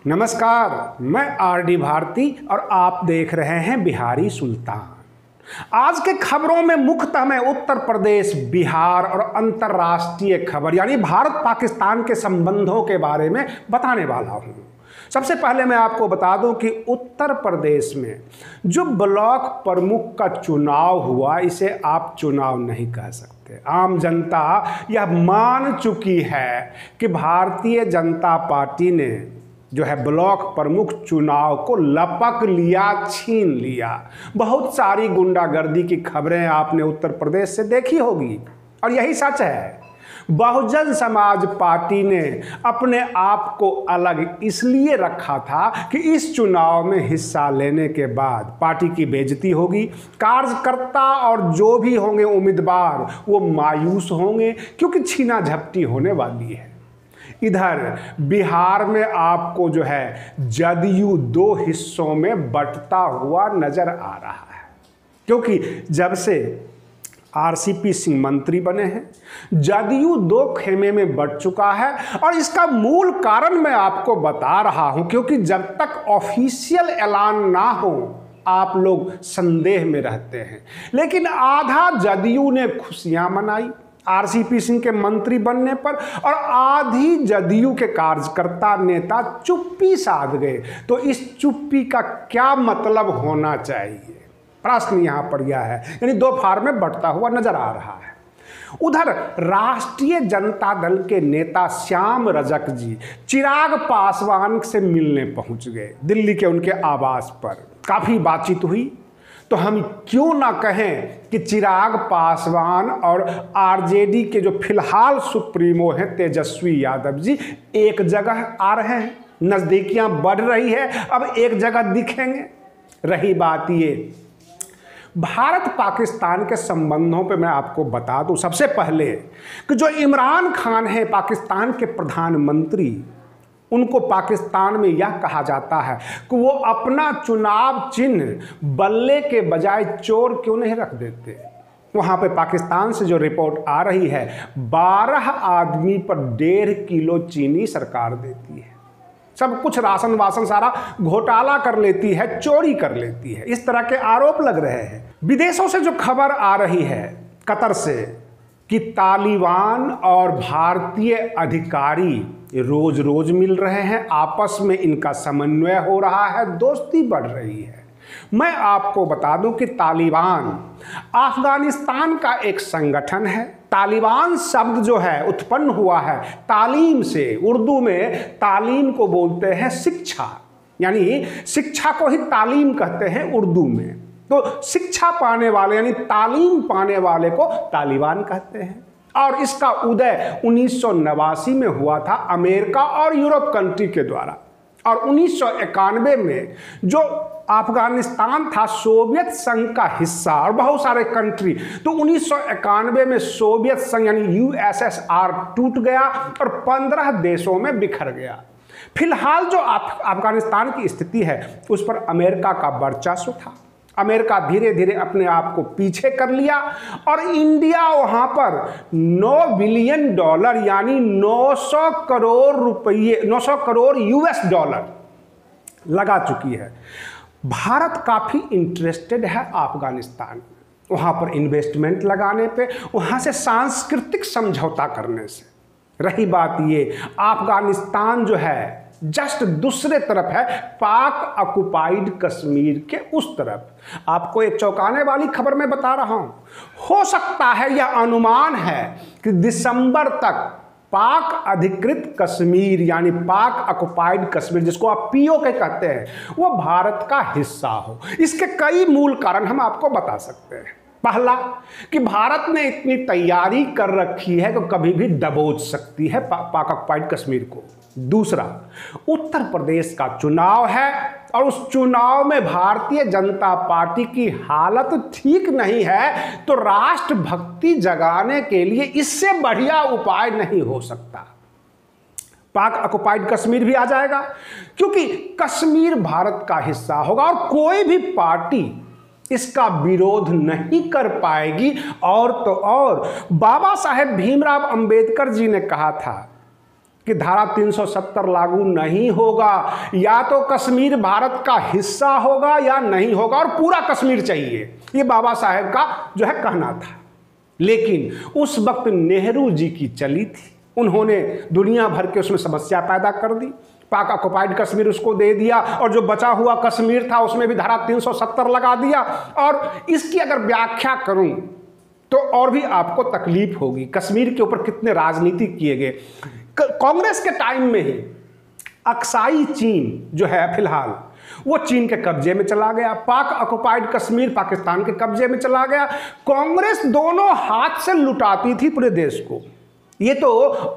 नमस्कार, मैं आरडी भारती और आप देख रहे हैं बिहारी सुल्तान। आज के खबरों में मुख्यतः मैं उत्तर प्रदेश, बिहार और अंतर्राष्ट्रीय खबर यानी भारत पाकिस्तान के संबंधों के बारे में बताने वाला हूं। सबसे पहले मैं आपको बता दूं कि उत्तर प्रदेश में जो ब्लॉक प्रमुख का चुनाव हुआ, इसे आप चुनाव नहीं कह सकते। आम जनता यह मान चुकी है कि भारतीय जनता पार्टी ने जो है ब्लॉक प्रमुख चुनाव को लपक लिया, छीन लिया। बहुत सारी गुंडागर्दी की खबरें आपने उत्तर प्रदेश से देखी होगी और यही सच है। बहुजन समाज पार्टी ने अपने आप को अलग इसलिए रखा था कि इस चुनाव में हिस्सा लेने के बाद पार्टी की बेइज्जती होगी, कार्यकर्ता और जो भी होंगे उम्मीदवार वो मायूस होंगे क्योंकि छीना झपटी होने वाली है। इधर बिहार में आपको जो है जदयू दो हिस्सों में बंटता हुआ नजर आ रहा है, क्योंकि जब से आरसीपी सिंह मंत्री बने हैं जदयू दो खेमे में बंट चुका है। और इसका मूल कारण मैं आपको बता रहा हूं, क्योंकि जब तक ऑफिशियल ऐलान ना हो आप लोग संदेह में रहते हैं। लेकिन आधा जदयू ने खुशियां मनाई आरसीपी सिंह के मंत्री बनने पर और आधी जदयू के कार्यकर्ता नेता चुप्पी साध गए। तो इस चुप्पी का क्या मतलब होना चाहिए, प्रश्न यहां पर यह है। यानी दो फार में बढ़ता हुआ नजर आ रहा है। उधर राष्ट्रीय जनता दल के नेता श्याम रजक जी चिराग पासवान से मिलने पहुंच गए दिल्ली के उनके आवास पर। काफी बातचीत हुई। तो हम क्यों ना कहें कि चिराग पासवान और आरजेडी के जो फिलहाल सुप्रीमो हैं तेजस्वी यादव जी एक जगह आ रहे हैं, नजदीकियां बढ़ रही है, अब एक जगह दिखेंगे। रही बात ये भारत पाकिस्तान के संबंधों पे मैं आपको बता दूं सबसे पहले कि जो इमरान खान है पाकिस्तान के प्रधानमंत्री, उनको पाकिस्तान में यह कहा जाता है कि वो अपना चुनाव चिन्ह बल्ले के बजाय चोर क्यों नहीं रख देते। वहाँ पे पाकिस्तान से जो रिपोर्ट आ रही है 12 आदमी पर 1.5 किलो चीनी सरकार देती है। सब कुछ राशन वासन सारा घोटाला कर लेती है, चोरी कर लेती है। इस तरह के आरोप लग रहे हैं। विदेशों से जो खबर आ रही है कतर से कि तालिबान और भारतीय अधिकारी रोज रोज मिल रहे हैं, आपस में इनका समन्वय हो रहा है, दोस्ती बढ़ रही है। मैं आपको बता दूं कि तालिबान अफगानिस्तान का एक संगठन है। तालिबान शब्द जो है उत्पन्न हुआ है तालीम से। उर्दू में तालीम को बोलते हैं शिक्षा, यानी शिक्षा को ही तालीम कहते हैं उर्दू में। तो शिक्षा पाने वाले यानी तालीम पाने वाले को तालिबान कहते हैं। और इसका उदय 1989 में हुआ था अमेरिका और यूरोप कंट्री के द्वारा। और 1991 में जो अफगानिस्तान था सोवियत संघ का हिस्सा और बहुत सारे कंट्री, तो 1991 में सोवियत संघ यानी यूएसएसआर टूट गया और 15 देशों में बिखर गया। फिलहाल जो अफगानिस्तान की स्थिति है उस पर अमेरिका का वर्चस्व था। अमेरिका धीरे धीरे अपने आप को पीछे कर लिया और इंडिया वहां पर $9 बिलियन यानी 900 करोड़ रुपये, 900 करोड़ यूएस डॉलर लगा चुकी है। भारत काफी इंटरेस्टेड है अफगानिस्तान में, वहां पर इन्वेस्टमेंट लगाने पे, वहां से सांस्कृतिक समझौता करने से। रही बात ये अफगानिस्तान जो है जस्ट दूसरे तरफ है, पाक ऑक्युपाइड कश्मीर के उस तरफ। आपको एक चौंकाने वाली खबर मैं बता रहा हूं। हो सकता है यह अनुमान है कि दिसंबर तक पाक अधिकृत कश्मीर यानी पाक ऑक्युपाइड कश्मीर, जिसको आप पीओके कहते हैं, वो भारत का हिस्सा हो। इसके कई मूल कारण हम आपको बता सकते हैं। पहला कि भारत ने इतनी तैयारी कर रखी है कि कभी भी दबोच सकती है पाक ऑक्युपाइड कश्मीर को। दूसरा, उत्तर प्रदेश का चुनाव है और उस चुनाव में भारतीय जनता पार्टी की हालत ठीक नहीं है, तो राष्ट्रभक्ति जगाने के लिए इससे बढ़िया उपाय नहीं हो सकता। पाक ऑक्युपाइड कश्मीर भी आ जाएगा क्योंकि कश्मीर भारत का हिस्सा होगा और कोई भी पार्टी इसका विरोध नहीं कर पाएगी। और तो और बाबा साहेब भीमराव अंबेडकर जी ने कहा था कि धारा 370 लागू नहीं होगा, या तो कश्मीर भारत का हिस्सा होगा या नहीं होगा, और पूरा कश्मीर चाहिए। ये बाबा साहेब का जो है कहना था। लेकिन उस वक्त नेहरू जी की चली थी, उन्होंने दुनिया भर के उसमें समस्या पैदा कर दी। पाक ऑक्युपाइड कश्मीर उसको दे दिया, और जो बचा हुआ कश्मीर था उसमें भी धारा 370 लगा दिया। और इसकी अगर व्याख्या करूं तो और भी आपको तकलीफ होगी। कश्मीर के ऊपर कितने राजनीति किए गए। कांग्रेस के टाइम में ही अक्साई चीन जो है फिलहाल वो चीन के कब्जे में चला गया, पाक ऑक्युपाइड कश्मीर पाकिस्तान के कब्जे में चला गया। कांग्रेस दोनों हाथ से लुटाती थी पूरे देश को। ये तो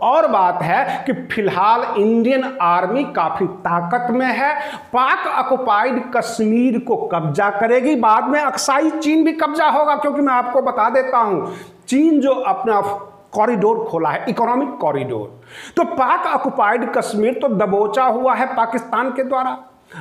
और बात है कि फिलहाल इंडियन आर्मी काफी ताकत में है, पाक ऑक्युपाइड कश्मीर को कब्जा करेगी, बाद में अक्साई चीन भी कब्जा होगा। क्योंकि मैं आपको बता देता हूं, चीन जो अपना कॉरिडोर खोला है, इकोनॉमिक कॉरिडोर, तो पाक ऑक्युपाइड कश्मीर तो दबोचा हुआ है पाकिस्तान के द्वारा।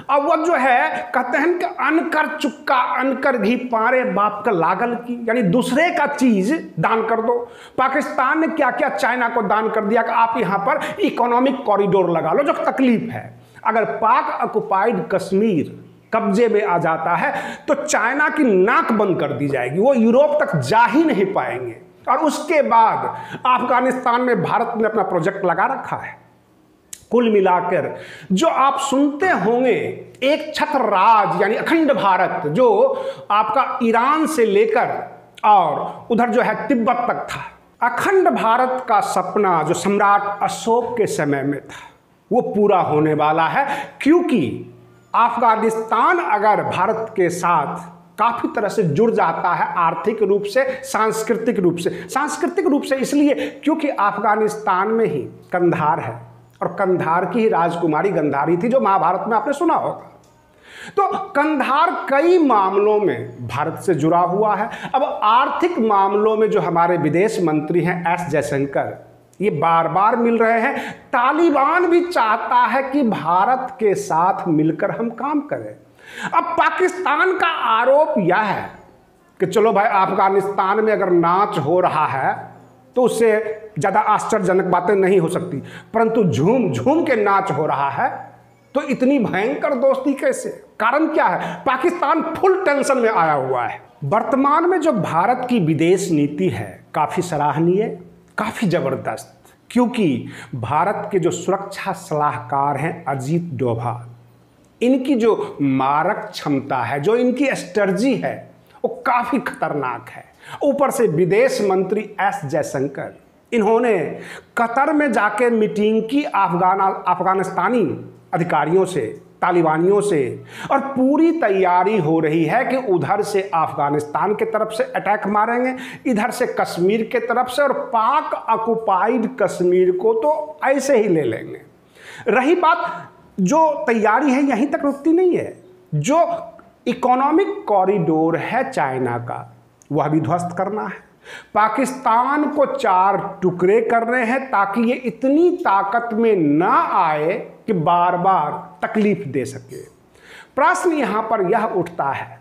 अब वो जो है कहते हैं कि अनकर चुक्का अनकर घी पारे बाप का लागल की, यानी दूसरे का चीज दान कर दो। पाकिस्तान ने क्या क्या चाइना को दान कर दिया कि आप यहां पर इकोनॉमिक कॉरिडोर लगा लो। जो तकलीफ है, अगर पाक ऑक्युपाइड कश्मीर कब्जे में आ जाता है तो चाइना की नाक बंद कर दी जाएगी, वो यूरोप तक जा ही नहीं पाएंगे। और उसके बाद अफगानिस्तान में भारत ने अपना प्रोजेक्ट लगा रखा है। कुल मिलाकर जो आप सुनते होंगे एक छत्र राज यानी अखंड भारत, जो आपका ईरान से लेकर और उधर जो है तिब्बत तक था, अखंड भारत का सपना जो सम्राट अशोक के समय में था वो पूरा होने वाला है। क्योंकि अफगानिस्तान अगर भारत के साथ काफी तरह से जुड़ जाता है, आर्थिक रूप से, सांस्कृतिक रूप से इसलिए क्योंकि अफगानिस्तान में ही कंधार है, और कंधार की ही राजकुमारी गंधारी थी, जो महाभारत में आपने सुना होगा। तो कंधार कई मामलों में भारत से जुड़ा हुआ है। अब आर्थिक मामलों में जो हमारे विदेश मंत्री हैं एस जयशंकर, ये बार बार मिल रहे हैं। तालिबान भी चाहता है कि भारत के साथ मिलकर हम काम करें। अब पाकिस्तान का आरोप यह है कि चलो भाई, अफगानिस्तान में अगर नाच हो रहा है तो उससे ज़्यादा आश्चर्यजनक बातें नहीं हो सकती, परंतु झूम झूम के नाच हो रहा है तो इतनी भयंकर दोस्ती कैसे? कारण क्या है? पाकिस्तान फुल टेंशन में आया हुआ है। वर्तमान में जो भारत की विदेश नीति है काफ़ी सराहनीय, काफ़ी ज़बरदस्त, क्योंकि भारत के जो सुरक्षा सलाहकार हैं अजीत डोभाल, इनकी जो मारक क्षमता है, जो इनकी स्ट्रेटजी है, वो काफ़ी खतरनाक है। ऊपर से विदेश मंत्री एस जयशंकर, इन्होंने कतर में जाके मीटिंग की अफगानिस्तानी अधिकारियों से, तालिबानियों से, और पूरी तैयारी हो रही है कि उधर से अफगानिस्तान के तरफ से अटैक मारेंगे, इधर से कश्मीर के तरफ से, और पाक ऑक्युपाइड कश्मीर को तो ऐसे ही ले लेंगे। रही बात, जो तैयारी है यहीं तक रुकती नहीं है, जो इकोनॉमिक कॉरिडोर है चाइना का, वह भी ध्वस्त करना है। पाकिस्तान को 4 टुकड़े कर रहे हैं ताकि ये इतनी ताकत में ना आए कि बार बार तकलीफ दे सके। प्रश्न यहां पर यह उठता है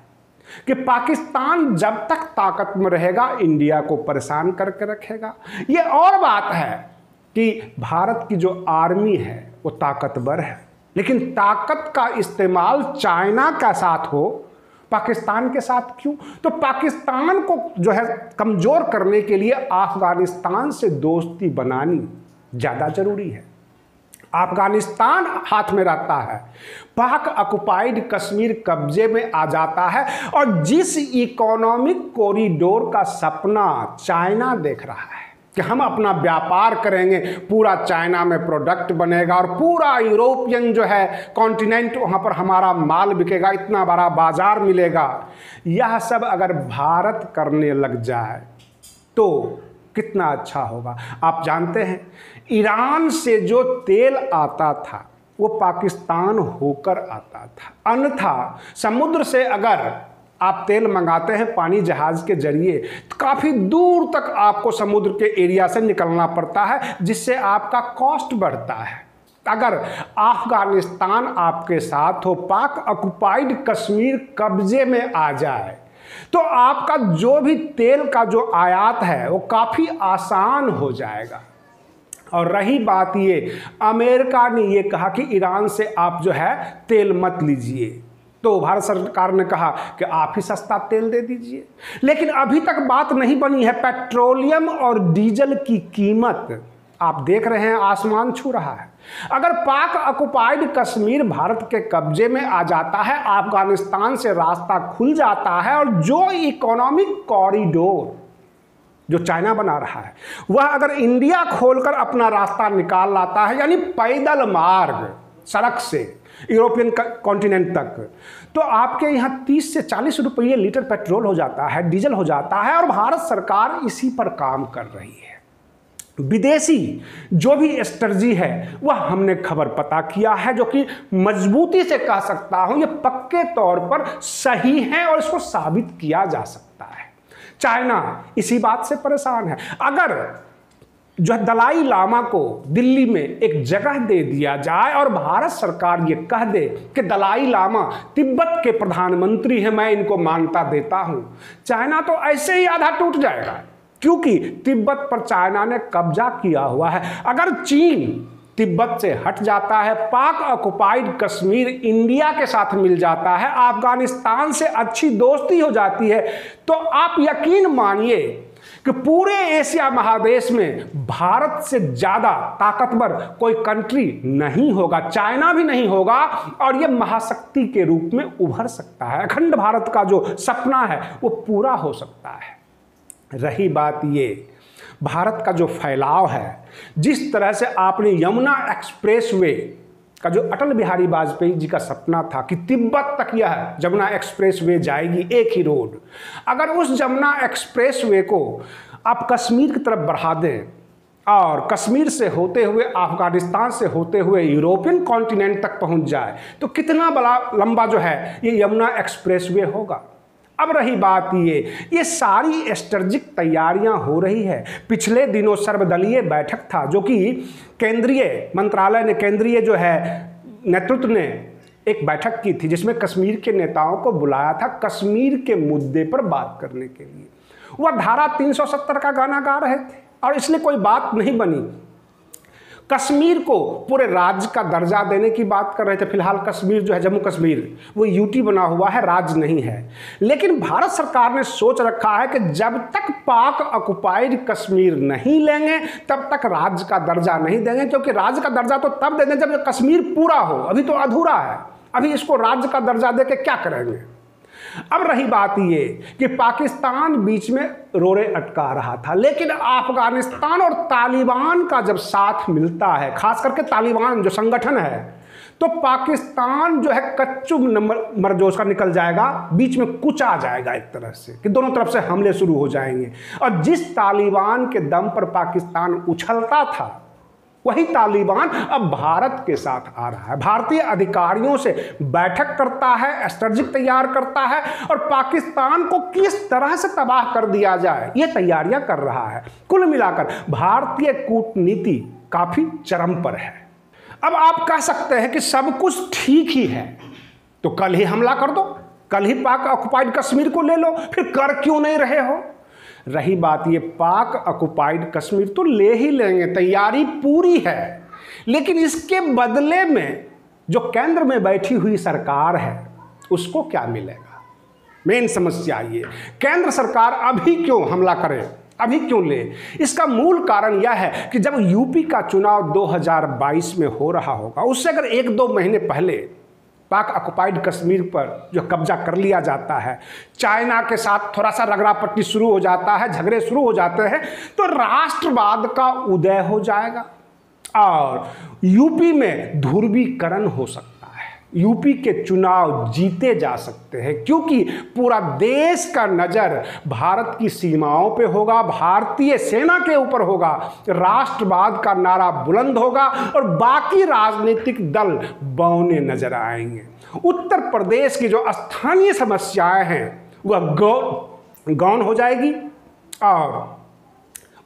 कि पाकिस्तान जब तक ताकत में रहेगा इंडिया को परेशान करके रखेगा। ये और बात है कि भारत की जो आर्मी है वो ताकतवर है, लेकिन ताकत का इस्तेमाल चाइना का साथ हो, पाकिस्तान के साथ क्यों? तो पाकिस्तान को जो है कमजोर करने के लिए अफगानिस्तान से दोस्ती बनानी ज़्यादा जरूरी है। अफगानिस्तान हाथ में रहता है, पाक ऑक्युपाइड कश्मीर कब्जे में आ जाता है, और जिस इकोनॉमिक कॉरिडोर का सपना चाइना देख रहा है कि हम अपना व्यापार करेंगे, पूरा चाइना में प्रोडक्ट बनेगा और पूरा यूरोपियन जो है कॉन्टिनेंट, वहाँ पर हमारा माल बिकेगा, इतना बड़ा बाजार मिलेगा, यह सब अगर भारत करने लग जाए तो कितना अच्छा होगा। आप जानते हैं ईरान से जो तेल आता था वो पाकिस्तान होकर आता था, अन्यथा समुद्र से अगर आप तेल मंगाते हैं पानी जहाज के जरिए तो काफ़ी दूर तक आपको समुद्र के एरिया से निकलना पड़ता है, जिससे आपका कॉस्ट बढ़ता है। अगर अफगानिस्तान आपके साथ हो, पाक ऑक्युपाइड कश्मीर कब्जे में आ जाए, तो आपका जो भी तेल का जो आयात है वो काफ़ी आसान हो जाएगा। और रही बात ये, अमेरिका ने ये कहा कि ईरान से आप जो है तेल मत लीजिए, तो भारत सरकार ने कहा कि आप ही सस्ता तेल दे दीजिए। लेकिन अभी तक बात नहीं बनी है। पेट्रोलियम और डीजल की कीमत आप देख रहे हैं आसमान छू रहा है। अगर पाक ऑक्युपाइड कश्मीर भारत के कब्जे में आ जाता है, अफगानिस्तान से रास्ता खुल जाता है, और जो इकोनॉमिक कॉरिडोर जो चाइना बना रहा है वह अगर इंडिया खोलकर अपना रास्ता निकाल लाता है, यानी पैदल मार्ग सड़क से यूरोपियन कॉन्टिनेंट तक, तो आपके यहाँ 30 से 40 रुपये लीटर पेट्रोल हो जाता है, डीजल हो जाता है। और भारत सरकार इसी पर काम कर रही है। विदेशी जो भी स्ट्रेटजी है वह हमने खबर पता किया है, जो कि मजबूती से कह सकता हूं ये पक्के तौर पर सही है और इसको साबित किया जा सकता है। चाइना इसी बात से परेशान है। अगर जो दलाई लामा को दिल्ली में एक जगह दे दिया जाए और भारत सरकार ये कह दे कि दलाई लामा तिब्बत के प्रधानमंत्री हैं, मैं इनको मान्यता देता हूं, चाइना तो ऐसे ही आधा टूट जाएगा, क्योंकि तिब्बत पर चाइना ने कब्जा किया हुआ है। अगर चीन तिब्बत से हट जाता है, पाक ऑक्युपाइड कश्मीर इंडिया के साथ मिल जाता है, अफगानिस्तान से अच्छी दोस्ती हो जाती है, तो आप यकीन मानिए कि पूरे एशिया महादेश में भारत से ज्यादा ताकतवर कोई कंट्री नहीं होगा, चाइना भी नहीं होगा, और यह महाशक्ति के रूप में उभर सकता है। अखंड भारत का जो सपना है वो पूरा हो सकता है। रही बात ये, भारत का जो फैलाव है, जिस तरह से आपने यमुना एक्सप्रेसवे का जो अटल बिहारी वाजपेयी जी का सपना था कि तिब्बत तक यह यमुना एक्सप्रेसवे जाएगी, एक ही रोड, अगर उस यमुना एक्सप्रेसवे को आप कश्मीर की तरफ बढ़ा दें और कश्मीर से होते हुए अफगानिस्तान से होते हुए यूरोपियन कॉन्टिनेंट तक पहुंच जाए, तो कितना बड़ा लंबा जो है ये यमुना एक्सप्रेसवे होगा। अब रही बात ये सारी स्ट्रेटेजिक तैयारियां हो रही है। पिछले दिनों सर्वदलीय बैठक था, जो कि केंद्रीय मंत्रालय ने, केंद्रीय जो है नेतृत्व ने एक बैठक की थी, जिसमें कश्मीर के नेताओं को बुलाया था कश्मीर के मुद्दे पर बात करने के लिए। वह धारा 370 का गाना गा रहे थे और इसलिए कोई बात नहीं बनी। कश्मीर को पूरे राज्य का दर्जा देने की बात कर रहे थे। फिलहाल कश्मीर जो है, जम्मू कश्मीर, वो यूटी बना हुआ है, राज्य नहीं है। लेकिन भारत सरकार ने सोच रखा है कि जब तक पाक ऑक्युपाइड कश्मीर नहीं लेंगे तब तक राज्य का दर्जा नहीं देंगे, क्योंकि राज्य का दर्जा तो तब देंगे जब कश्मीर पूरा हो। अभी तो अधूरा है, अभी इसको राज्य का दर्जा दे के क्या करेंगे। अब रही बात ये कि पाकिस्तान बीच में रोड़े अटका रहा था, लेकिन अफगानिस्तान और तालिबान का जब साथ मिलता है, खास करके तालिबान जो संगठन है, तो पाकिस्तान जो है कच्चू मरजोश का निकल जाएगा, बीच में कुछ आ जाएगा एक तरह से, कि दोनों तरफ से हमले शुरू हो जाएंगे। और जिस तालिबान के दम पर पाकिस्तान उछलता था, वही तालिबान अब भारत के साथ आ रहा है। भारतीय अधिकारियों से बैठक करता है, स्ट्रेटेजी तैयार करता है, और पाकिस्तान को किस तरह से तबाह कर दिया जाए ये तैयारियां कर रहा है। कुल मिलाकर भारतीय कूटनीति काफी चरम पर है। अब आप कह सकते हैं कि सब कुछ ठीक ही है, तो कल ही हमला कर दो, कल ही पाक ऑक्युपाइड कश्मीर को ले लो, फिर कर क्यों नहीं रहे हो। रही बात ये, पाक ऑक्युपाइड कश्मीर तो ले ही लेंगे, तैयारी पूरी है, लेकिन इसके बदले में जो केंद्र में बैठी हुई सरकार है उसको क्या मिलेगा। मेन समस्या ये, केंद्र सरकार अभी क्यों हमला करे, अभी क्यों ले। इसका मूल कारण यह है कि जब यूपी का चुनाव 2022 में हो रहा होगा, उससे अगर 1-2 महीने पहले पाक ऑक्युपाइड कश्मीर पर जो कब्जा कर लिया जाता है, चाइना के साथ थोड़ा सा रगड़ापट्टी शुरू हो जाता है, झगड़े शुरू हो जाते हैं, तो राष्ट्रवाद का उदय हो जाएगा और यूपी में ध्रुवीकरण हो सकता है। यूपी के चुनाव जीते जा सकते हैं, क्योंकि पूरा देश का नज़र भारत की सीमाओं पे होगा, भारतीय सेना के ऊपर होगा, राष्ट्रवाद का नारा बुलंद होगा और बाकी राजनीतिक दल बौने नजर आएंगे। उत्तर प्रदेश की जो स्थानीय समस्याएं हैं वह गौन हो जाएगी और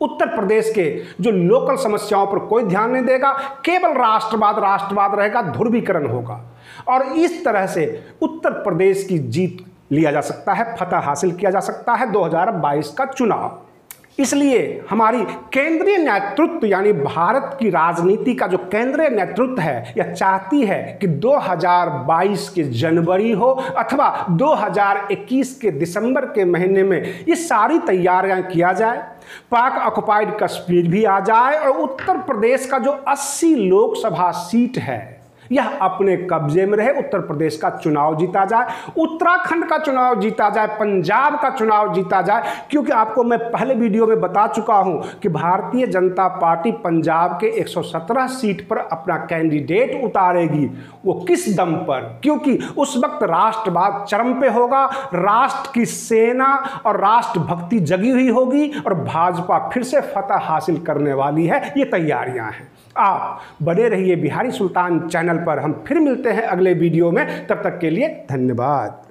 उत्तर प्रदेश के जो लोकल समस्याओं पर कोई ध्यान नहीं देगा, केवल राष्ट्रवाद रहेगा, ध्रुवीकरण होगा और इस तरह से उत्तर प्रदेश की जीत लिया जा सकता है, फतह हासिल किया जा सकता है 2022 का चुनाव। इसलिए हमारी केंद्रीय नेतृत्व यानी भारत की राजनीति का जो केंद्रीय नेतृत्व है यह चाहती है कि 2022 के जनवरी हो अथवा 2021 के दिसंबर के महीने में ये सारी तैयारियां किया जाए, पाक ऑक्युपाइड कश्मीर भी आ जाए और उत्तर प्रदेश का जो 80 लोकसभा सीट है यह अपने कब्जे में रहे, उत्तर प्रदेश का चुनाव जीता जाए, उत्तराखंड का चुनाव जीता जाए, पंजाब का चुनाव जीता जाए। क्योंकि आपको मैं पहले वीडियो में बता चुका हूं कि भारतीय जनता पार्टी पंजाब के 117 सीट पर अपना कैंडिडेट उतारेगी। वो किस दम पर? क्योंकि उस वक्त राष्ट्रवाद चरम पे होगा, राष्ट्र की सेना और राष्ट्रभक्ति जगी हुई होगी और भाजपा फिर से फतह हासिल करने वाली है। ये तैयारियां हैं। आप बने रहिए बिहारी सुल्तान चैनल पर। हम फिर मिलते हैं अगले वीडियो में, तब तक के लिए धन्यवाद।